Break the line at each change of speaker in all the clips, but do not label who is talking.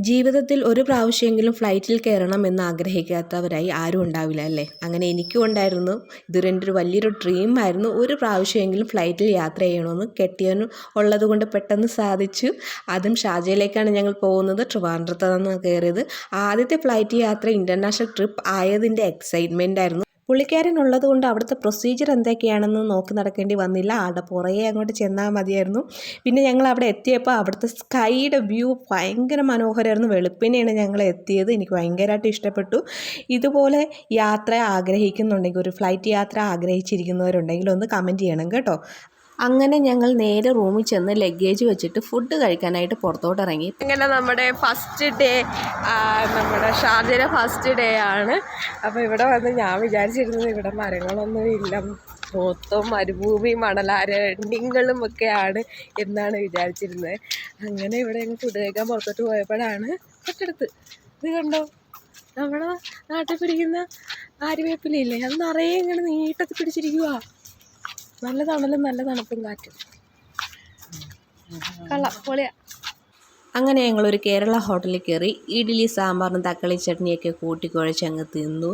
ജീവിതത്തിൽ ഒരു പ്രാവശ്യമെങ്കിലും ഫ്ലൈറ്റിൽ കയറണം എന്ന് ആഗ്രഹിക്കാത്തവരായി ആരും ഉണ്ടാവില്ല അല്ലേ? അങ്ങനെ എനിക്കും ഉണ്ടായിരുന്നു. എൻ്റെ ഒരു വലിയൊരു ഡ്രീമായിരുന്നു. ഒരു പ്രാവശ്യമെങ്കിലും ഫ്ലൈറ്റിൽ യാത്ര ചെയ്യണമെന്ന്. കെട്ടിയവനും ഉള്ളത് കൊണ്ട് പെട്ടെന്ന് സാധിച്ചു. അതും ഷാർജയിലേക്കാണ് ഞങ്ങൾ പോകുന്നത്. ട്രിവാൻഡ്രത്ത് നിന്നാണ് കയറിയത്. ആദ്യത്തെ ഫ്ലൈറ്റ് യാത്ര ഇൻ്റർനാഷണൽ ട്രിപ്പ് ആയതിൻ്റെ എക്സൈറ്റ്മെൻ്റ് ആയിരുന്നു. പുള്ളിക്കാരനുള്ളത് കൊണ്ട് അവിടുത്തെ പ്രൊസീജിയർ എന്തൊക്കെയാണെന്ന് നോക്കി നടക്കേണ്ടി വന്നില്ല. ആളുടെ പുറകെ അങ്ങോട്ട് ചെന്നാൽ മതിയായിരുന്നു. പിന്നെ ഞങ്ങൾ അവിടെ എത്തിയപ്പോൾ അവിടുത്തെ സ്കൈയുടെ വ്യൂ ഭയങ്കര മനോഹരമായിരുന്നു. വെളുപ്പിനെയാണ് ഞങ്ങൾ എത്തിയത്. എനിക്ക് ഭയങ്കരമായിട്ട് ഇഷ്ടപ്പെട്ടു. ഇതുപോലെ യാത്ര ആഗ്രഹിക്കുന്നുണ്ടെങ്കിൽ, ഒരു ഫ്ലൈറ്റ് യാത്ര ആഗ്രഹിച്ചിരിക്കുന്നവരുണ്ടെങ്കിൽ ഒന്ന് കമൻറ്റ് ചെയ്യണം കേട്ടോ. അങ്ങനെ ഞങ്ങൾ നേരെ റൂമിൽ ചെന്ന് ലഗേജ് വെച്ചിട്ട് ഫുഡ് കഴിക്കാനായിട്ട് പുറത്തോട്ട് ഇറങ്ങി.
അങ്ങനെ നമ്മുടെ ഫസ്റ്റ് ഡേ, നമ്മുടെ ഷാർജയിലെ ഫസ്റ്റ് ഡേ ആണ്. അപ്പോൾ ഇവിടെ വന്ന് ഞാൻ വിചാരിച്ചിരുന്നത് ഇവിടെ മരങ്ങളൊന്നും ഇല്ല, മൊത്തം മരുഭൂമി മണലാരണ്യങ്ങളും ഒക്കെയാണ് എന്നാണ് വിചാരിച്ചിരുന്നത്. അങ്ങനെ ഇവിടെ ഞങ്ങൾ ഫുഡ് കഴിക്കാൻ പുറത്തോട്ട് പോയപ്പോഴാണ് തൊട്ടടുത്ത് ഇത് കണ്ടോ, നമ്മുടെ നാട്ടിൽ പിടിക്കുന്ന ആര്യവേപ്പിലയില്ലേ, അത് നിറയെ ഇങ്ങനെ നീട്ടത്തിൽ പിടിച്ചിരിക്കുക. നല്ല തണലും നല്ല തണുപ്പും കാറ്റും. കള്ളം പൊളിയാ.
അങ്ങനെ ഞങ്ങളൊരു കേരള ഹോട്ടലിൽ കയറി ഇഡ്ഡലി സാമ്പാറും തക്കാളി ചട്നിയൊക്കെ കൂട്ടിക്കുഴച്ച് അങ്ങ് തിന്നു.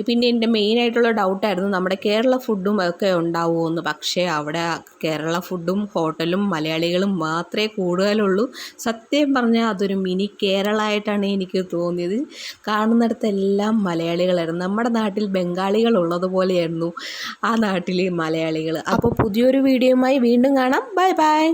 പിന്നെ എൻ്റെ മെയിനായിട്ടുള്ള ഡൗട്ടായിരുന്നു നമ്മുടെ കേരള ഫുഡും ഒക്കെ ഉണ്ടാവുമെന്ന്. പക്ഷേ അവിടെ കേരള ഫുഡും ഹോട്ടലും മലയാളികളും മാത്രമേ കൂടുതലുള്ളൂ. സത്യം പറഞ്ഞാൽ അതൊരു മിനി കേരള ആയിട്ടാണ് എനിക്ക് തോന്നിയത്. കാണുന്നിടത്തെല്ലാം മലയാളികളായിരുന്നു. നമ്മുടെ നാട്ടിൽ ബംഗാളികൾ ഉള്ളതുപോലെയായിരുന്നു ആ നാട്ടിലെ മലയാളികൾ. അപ്പോൾ പുതിയൊരു വീഡിയോയുമായി വീണ്ടും കാണാം. Bye bye.